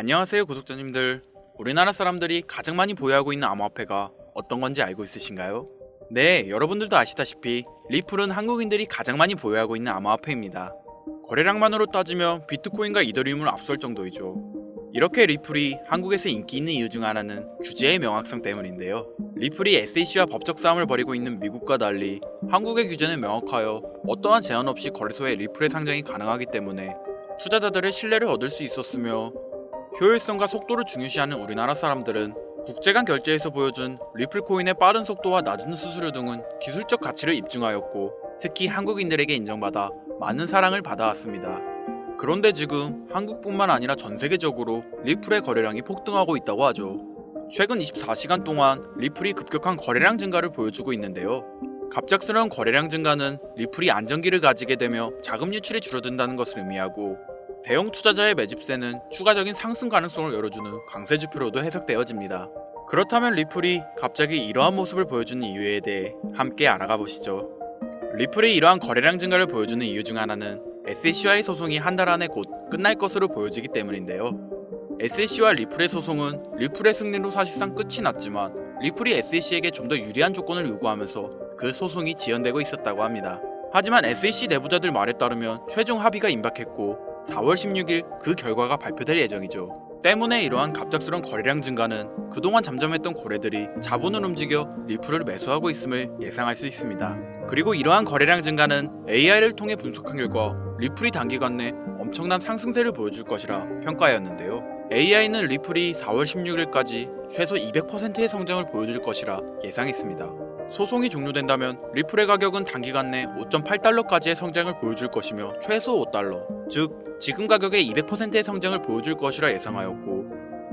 안녕하세요 구독자님들. 우리나라 사람들이 가장 많이 보유하고 있는 암호화폐가 어떤 건지 알고 있으신가요? 네, 여러분들도 아시다시피 리플은 한국인들이 가장 많이 보유하고 있는 암호화폐입니다. 거래량만으로 따지면 비트코인과 이더리움을 앞설 정도이죠. 이렇게 리플이 한국에서 인기 있는 이유 중 하나는 규제의 명확성 때문인데요. 리플이 SEC와 법적 싸움을 벌이고 있는 미국과 달리 한국의 규제는 명확하여 어떠한 제한 없이 거래소에 리플의 상장이 가능하기 때문에 투자자들의 신뢰를 얻을 수 있었으며, 효율성과 속도를 중요시하는 우리나라 사람들은 국제 간 결제에서 보여준 리플 코인의 빠른 속도와 낮은 수수료 등은 기술적 가치를 입증하였고, 특히 한국인들에게 인정받아 많은 사랑을 받아왔습니다. 그런데 지금 한국뿐만 아니라 전 세계적으로 리플의 거래량이 폭등하고 있다고 하죠. 최근 24시간 동안 리플이 급격한 거래량 증가를 보여주고 있는데요. 갑작스러운 거래량 증가는 리플이 안정기를 가지게 되며 자금 유출이 줄어든다는 것을 의미하고, 대형 투자자의 매집세는 추가적인 상승 가능성을 열어주는 강세지표로도 해석되어집니다. 그렇다면 리플이 갑자기 이러한 모습을 보여주는 이유에 대해 함께 알아가 보시죠. 리플이 이러한 거래량 증가를 보여주는 이유 중 하나는 SEC와의 소송이 한 달 안에 곧 끝날 것으로 보여지기 때문인데요. SEC와 리플의 소송은 리플의 승리로 사실상 끝이 났지만, 리플이 SEC에게 좀 더 유리한 조건을 요구하면서 그 소송이 지연되고 있었다고 합니다. 하지만 SEC 내부자들 말에 따르면 최종 합의가 임박했고 4월 16일 그 결과가 발표될 예정이죠. 때문에 이러한 갑작스러운 거래량 증가는 그동안 잠잠했던 고래들이 자본을 움직여 리플을 매수하고 있음을 예상할 수 있습니다. 그리고 이러한 거래량 증가는 AI를 통해 분석한 결과 리플이 단기간 내 엄청난 상승세를 보여줄 것이라 평가하였는데요. AI는 리플이 4월 16일까지 최소 200%의 성장을 보여줄 것이라 예상했습니다. 소송이 종료된다면 리플의 가격은 단기간 내 5.8달러까지의 성장을 보여줄 것이며 최소 5달러, 즉 지금 가격의 200%의 성장을 보여줄 것이라 예상하였고,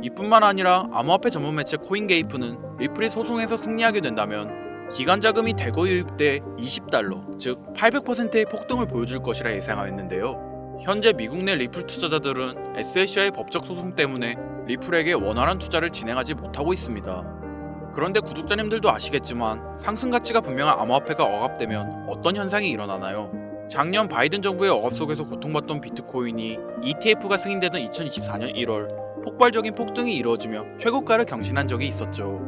이뿐만 아니라 암호화폐 전문 매체 코인게이프는 리플이 소송에서 승리하게 된다면 기간 자금이 대거 유입돼 20달러, 즉 800%의 폭등을 보여줄 것이라 예상하였는데요. 현재 미국 내 리플 투자자들은 SEC와의 법적 소송 때문에 리플에게 원활한 투자를 진행하지 못하고 있습니다. 그런데 구독자님들도 아시겠지만 상승 가치가 분명한 암호화폐가 억압되면 어떤 현상이 일어나나요? 작년 바이든 정부의 억압 속에서 고통받던 비트코인이 ETF가 승인되던 2024년 1월 폭발적인 폭등이 이루어지며 최고가를 경신한 적이 있었죠.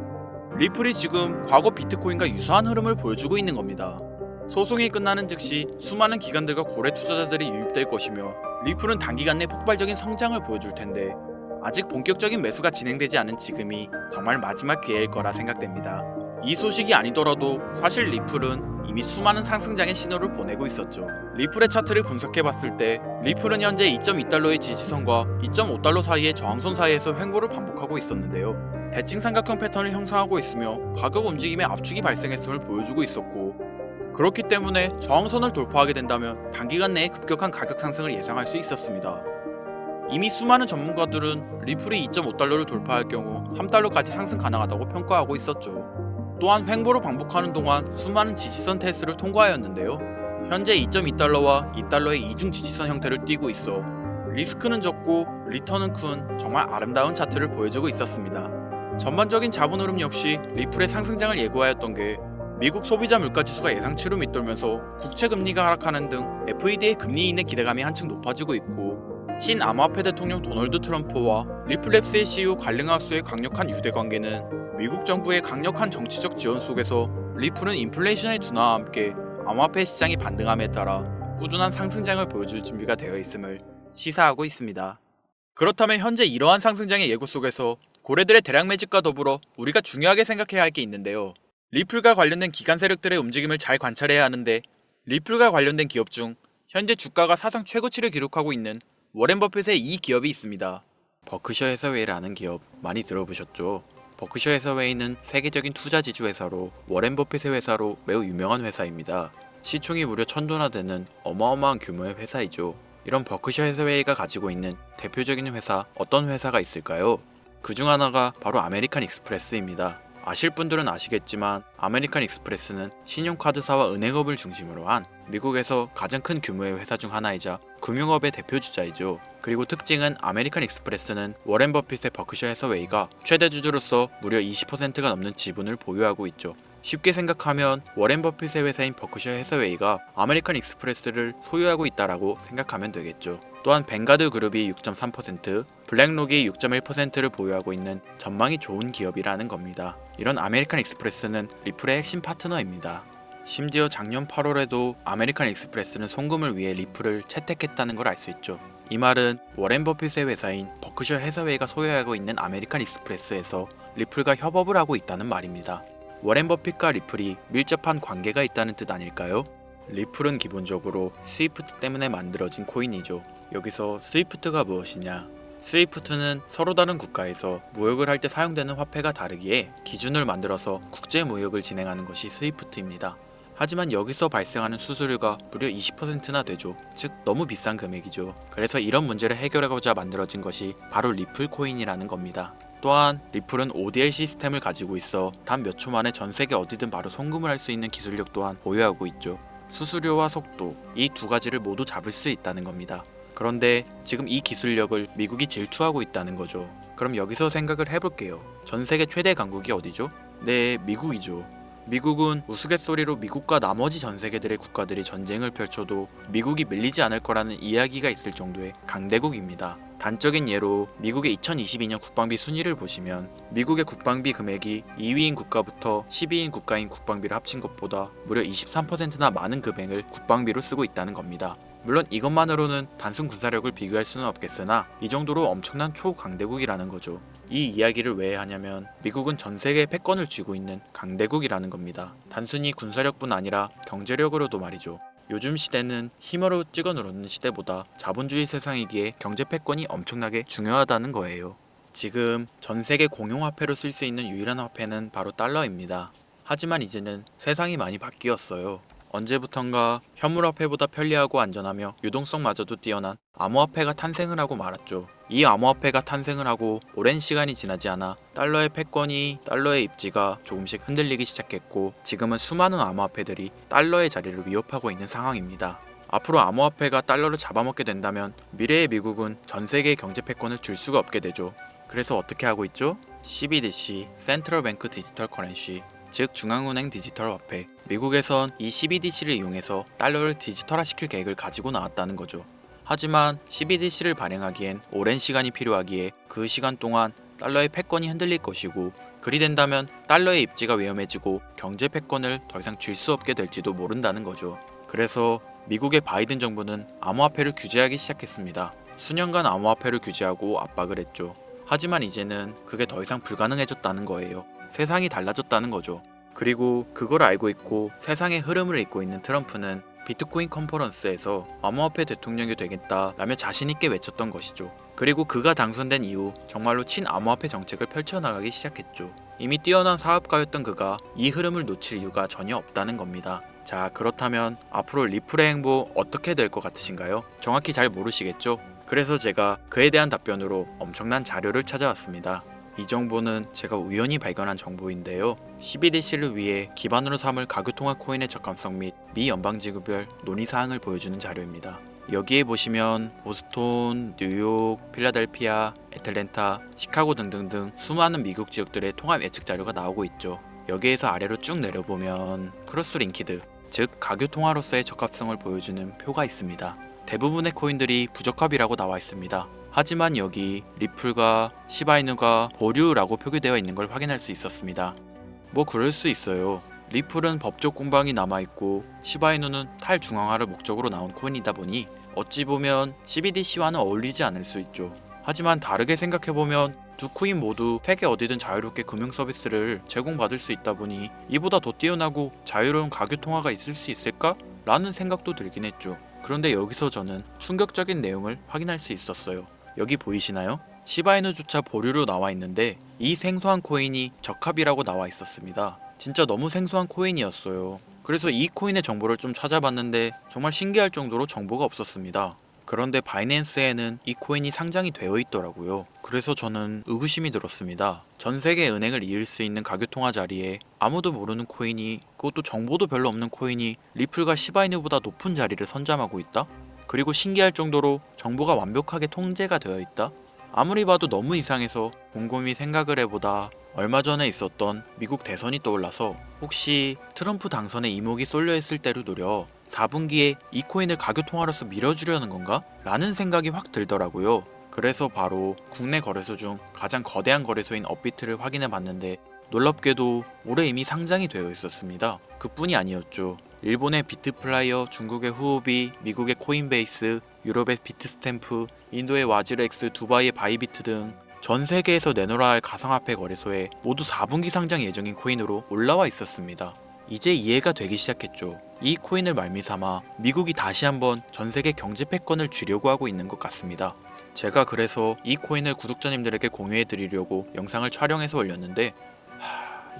리플이 지금 과거 비트코인과 유사한 흐름을 보여주고 있는 겁니다. 소송이 끝나는 즉시 수많은 기관들과 고래 투자자들이 유입될 것이며, 리플은 단기간 내 폭발적인 성장을 보여줄 텐데 아직 본격적인 매수가 진행되지 않은 지금이 정말 마지막 기회일 거라 생각됩니다. 이 소식이 아니더라도 사실 리플은 이미 수많은 상승장의 신호를 보내고 있었죠. 리플의 차트를 분석해봤을 때 리플은 현재 2.2달러의 지지선과 2.5달러 사이의 저항선 사이에서 횡보를 반복하고 있었는데요. 대칭 삼각형 패턴을 형성하고 있으며 가격 움직임에 압축이 발생했음을 보여주고 있었고, 그렇기 때문에 저항선을 돌파하게 된다면 단기간 내에 급격한 가격 상승을 예상할 수 있었습니다. 이미 수많은 전문가들은 리플이 2.5달러를 돌파할 경우 3달러까지 상승 가능하다고 평가하고 있었죠. 또한 횡보를 반복하는 동안 수많은 지지선 테스트를 통과하였는데요. 현재 2.2달러와 2달러의 이중 지지선 형태를 띠고 있어 리스크는 적고 리턴은 큰 정말 아름다운 차트를 보여주고 있었습니다. 전반적인 자본 흐름 역시 리플의 상승장을 예고하였던 게 미국 소비자 물가지수가 예상치로 밑돌면서 국채금리가 하락하는 등 FED의 금리 인하 기대감이 한층 높아지고 있고, 친암호화폐 대통령 도널드 트럼프와 리플랩스의 CEO 갈링하우스의 강력한 유대관계는 미국 정부의 강력한 정치적 지원 속에서 리플은 인플레이션의 둔화와 함께 암호화폐 시장이 반등함에 따라 꾸준한 상승장을 보여줄 준비가 되어 있음을 시사하고 있습니다. 그렇다면 현재 이러한 상승장의 예고 속에서 고래들의 대량 매집과 더불어 우리가 중요하게 생각해야 할 게 있는데요. 리플과 관련된 기관 세력들의 움직임을 잘 관찰해야 하는데, 리플과 관련된 기업 중 현재 주가가 사상 최고치를 기록하고 있는 워렌 버핏의 이 기업이 있습니다. 버크셔 해서웨이라는 기업 많이 들어보셨죠? 버크셔 해서웨이는 세계적인 투자 지주 회사로 워렌 버핏의 회사로 매우 유명한 회사입니다. 시총이 무려 1000조나 되는 어마어마한 규모의 회사이죠. 이런 버크셔 해서웨이가 가지고 있는 대표적인 회사, 어떤 회사가 있을까요? 그 중 하나가 바로 아메리칸 익스프레스입니다. 아실 분들은 아시겠지만 아메리칸 익스프레스는 신용카드사와 은행업을 중심으로 한 미국에서 가장 큰 규모의 회사 중 하나이자 금융업의 대표 주자이죠. 그리고 특징은 아메리칸 익스프레스는 워렌 버핏의 버크셔 해서웨이가 최대 주주로서 무려 20%가 넘는 지분을 보유하고 있죠. 쉽게 생각하면 워렌 버핏의 회사인 버크셔 해서웨이가 아메리칸 익스프레스를 소유하고 있다라고 생각하면 되겠죠. 또한 뱅가드 그룹이 6.3%, 블랙록이 6.1%를 보유하고 있는 전망이 좋은 기업이라는 겁니다. 이런 아메리칸 익스프레스는 리플의 핵심 파트너입니다. 심지어 작년 8월에도 아메리칸 익스프레스는 송금을 위해 리플을 채택했다는 걸 알 수 있죠. 이 말은 워렌 버핏의 회사인 버크셔 해서웨이가 소유하고 있는 아메리칸 익스프레스에서 리플과 협업을 하고 있다는 말입니다. 워렌 버핏과 리플이 밀접한 관계가 있다는 뜻 아닐까요? 리플은 기본적으로 스위프트 때문에 만들어진 코인이죠. 여기서 스위프트가 무엇이냐? 스위프트는 서로 다른 국가에서 무역을 할 때 사용되는 화폐가 다르기에 기준을 만들어서 국제 무역을 진행하는 것이 스위프트입니다. 하지만 여기서 발생하는 수수료가 무려 20%나 되죠. 즉 너무 비싼 금액이죠. 그래서 이런 문제를 해결하고자 만들어진 것이 바로 리플 코인이라는 겁니다. 또한 리플은 ODL 시스템을 가지고 있어 단 몇 초 만에 전 세계 어디든 바로 송금을 할 수 있는 기술력 또한 보유하고 있죠. 수수료와 속도, 이 두 가지를 모두 잡을 수 있다는 겁니다. 그런데 지금 이 기술력을 미국이 질투하고 있다는 거죠. 그럼 여기서 생각을 해볼게요. 전 세계 최대 강국이 어디죠? 네, 미국이죠. 미국은 우스갯소리로 미국과 나머지 전 세계들의 국가들이 전쟁을 펼쳐도 미국이 밀리지 않을 거라는 이야기가 있을 정도의 강대국입니다. 단적인 예로 미국의 2022년 국방비 순위를 보시면 미국의 국방비 금액이 2위인 국가부터 10위인 국가인 국방비를 합친 것보다 무려 23%나 많은 금액을 국방비로 쓰고 있다는 겁니다. 물론 이것만으로는 단순 군사력을 비교할 수는 없겠으나 이 정도로 엄청난 초강대국이라는 거죠. 이 이야기를 왜 하냐면 미국은 전 세계의 패권을 쥐고 있는 강대국이라는 겁니다. 단순히 군사력뿐 아니라 경제력으로도 말이죠. 요즘 시대는 힘으로 찍어 누르는 시대보다 자본주의 세상이기에 경제 패권이 엄청나게 중요하다는 거예요. 지금 전 세계 공용화폐로 쓸 수 있는 유일한 화폐는 바로 달러입니다. 하지만 이제는 세상이 많이 바뀌었어요. 언제부턴가 현물화폐보다 편리하고 안전하며 유동성마저도 뛰어난 암호화폐가 탄생을 하고 말았죠. 이 암호화폐가 탄생을 하고 오랜 시간이 지나지 않아 달러의 패권이 달러의 입지가 조금씩 흔들리기 시작했고 지금은 수많은 암호화폐들이 달러의 자리를 위협하고 있는 상황입니다. 앞으로 암호화폐가 달러를 잡아먹게 된다면 미래의 미국은 전 세계의 경제 패권을 줄 수가 없게 되죠. 그래서 어떻게 하고 있죠? CBDC, 센트럴 뱅크 디지털 커런시, 즉 중앙은행 디지털 화폐. 미국에선 이 CBDC를 이용해서 달러를 디지털화시킬 계획을 가지고 나왔다는 거죠. 하지만 CBDC를 발행하기엔 오랜 시간이 필요하기에 그 시간 동안 달러의 패권이 흔들릴 것이고 그리 된다면 달러의 입지가 위험해지고 경제 패권을 더 이상 쥘 수 없게 될지도 모른다는 거죠. 그래서 미국의 바이든 정부는 암호화폐를 규제하기 시작했습니다. 수년간 암호화폐를 규제하고 압박을 했죠. 하지만 이제는 그게 더 이상 불가능해졌다는 거예요. 세상이 달라졌다는 거죠. 그리고 그걸 알고 있고 세상의 흐름을 읽고 있는 트럼프는 비트코인 컨퍼런스에서 암호화폐 대통령이 되겠다라며 자신있게 외쳤던 것이죠. 그리고 그가 당선된 이후 정말로 친암호화폐 정책을 펼쳐나가기 시작했죠. 이미 뛰어난 사업가였던 그가 이 흐름을 놓칠 이유가 전혀 없다는 겁니다. 자, 그렇다면 앞으로 리플의 행보 어떻게 될 것 같으신가요? 정확히 잘 모르시겠죠? 그래서 제가 그에 대한 답변으로 엄청난 자료를 찾아왔습니다. 이 정보는 제가 우연히 발견한 정보인데요. CBDC를 위해 기반으로 삼을 가교통화 코인의 적합성 및 미 연방지구별 논의사항을 보여주는 자료입니다. 여기에 보시면 보스톤, 뉴욕, 필라델피아, 애틀랜타, 시카고 등등등 수많은 미국 지역들의 통합 예측 자료가 나오고 있죠. 여기에서 아래로 쭉 내려보면 크로스링키드, 즉 가교통화로서의 적합성을 보여주는 표가 있습니다. 대부분의 코인들이 부적합이라고 나와 있습니다. 하지만 여기 리플과 시바이누가 보류라고 표기되어 있는 걸 확인할 수 있었습니다. 뭐 그럴 수 있어요. 리플은 법적 공방이 남아있고 시바이누는 탈중앙화를 목적으로 나온 코인이다 보니 어찌 보면 CBDC와는 어울리지 않을 수 있죠. 하지만 다르게 생각해보면 두 코인 모두 세계 어디든 자유롭게 금융 서비스를 제공받을 수 있다 보니 이보다 더 뛰어나고 자유로운 가교통화가 있을 수 있을까? 라는 생각도 들긴 했죠. 그런데 여기서 저는 충격적인 내용을 확인할 수 있었어요. 여기 보이시나요? 시바이누조차 보류로 나와 있는데 이 생소한 코인이 적합이라고 나와 있었습니다. 진짜 너무 생소한 코인이었어요. 그래서 이 코인의 정보를 좀 찾아봤는데 정말 신기할 정도로 정보가 없었습니다. 그런데 바이낸스에는 이 코인이 상장이 되어 있더라고요. 그래서 저는 의구심이 들었습니다. 전 세계 은행을 이을 수 있는 가교통화 자리에 아무도 모르는 코인이, 그것도 정보도 별로 없는 코인이 리플과 시바이누보다 높은 자리를 선점하고 있다? 그리고 신기할 정도로 정보가 완벽하게 통제가 되어 있다? 아무리 봐도 너무 이상해서 곰곰이 생각을 해보다 얼마 전에 있었던 미국 대선이 떠올라서 혹시 트럼프 당선에 이목이 쏠려 있을 때를 노려 4분기에 이 코인을 가교 통화로서 밀어주려는 건가? 라는 생각이 확 들더라고요. 그래서 바로 국내 거래소 중 가장 거대한 거래소인 업비트를 확인해 봤는데 놀랍게도 올해 이미 상장이 되어 있었습니다. 그뿐이 아니었죠. 일본의 비트플라이어, 중국의 후오비, 미국의 코인베이스, 유럽의 비트스탬프, 인도의 와즈렉스, 두바이의 바이비트 등 전 세계에서 내놓아야 할 가상화폐 거래소에 모두 4분기 상장 예정인 코인으로 올라와 있었습니다. 이제 이해가 되기 시작했죠. 이 코인을 말미삼아 미국이 다시 한번 전 세계 경제 패권을 쥐려고 하고 있는 것 같습니다. 제가 그래서 이 코인을 구독자님들에게 공유해 드리려고 영상을 촬영해서 올렸는데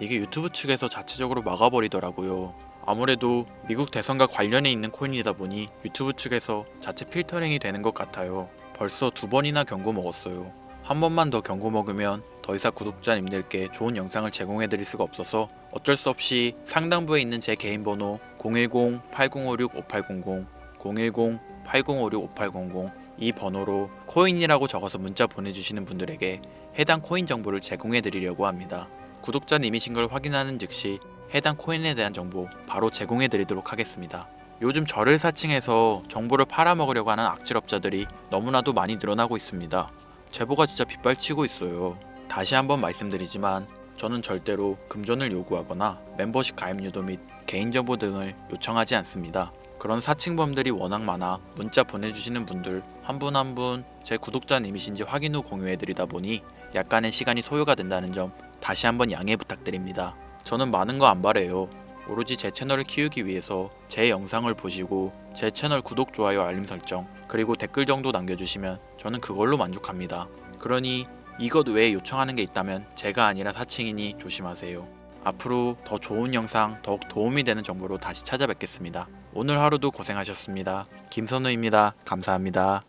이게 유튜브 측에서 자체적으로 막아버리더라고요. 아무래도 미국 대선과 관련해 있는 코인이다 보니 유튜브 측에서 자체 필터링이 되는 것 같아요. 벌써 2번이나 경고 먹었어요. 한 번만 더 경고 먹으면 더 이상 구독자님들께 좋은 영상을 제공해 드릴 수가 없어서 어쩔 수 없이 상단부에 있는 제 개인 번호 010-8056-5800, 010-8056-5800 이 번호로 코인이라고 적어서 문자 보내주시는 분들에게 해당 코인 정보를 제공해 드리려고 합니다. 구독자님이신 걸 확인하는 즉시 해당 코인에 대한 정보 바로 제공해 드리도록 하겠습니다. 요즘 저를 사칭해서 정보를 팔아먹으려고 하는 악질업자들이 너무나도 많이 늘어나고 있습니다. 제보가 진짜 빗발치고 있어요. 다시 한번 말씀드리지만 저는 절대로 금전을 요구하거나 멤버십 가입 유도 및 개인정보 등을 요청하지 않습니다. 그런 사칭범들이 워낙 많아 문자 보내주시는 분들 한 분 한 분 제 구독자님이신지 확인 후 공유해드리다 보니 약간의 시간이 소요가 된다는 점 다시 한번 양해 부탁드립니다. 저는 많은 거 안 바래요. 오로지 제 채널을 키우기 위해서 제 영상을 보시고 제 채널 구독, 좋아요, 알림 설정 그리고 댓글 정도 남겨주시면 저는 그걸로 만족합니다. 그러니 이것 외에 요청하는 게 있다면 제가 아니라 사칭이니 조심하세요. 앞으로 더 좋은 영상, 더욱 도움이 되는 정보로 다시 찾아뵙겠습니다. 오늘 하루도 고생하셨습니다. 김선우입니다. 감사합니다.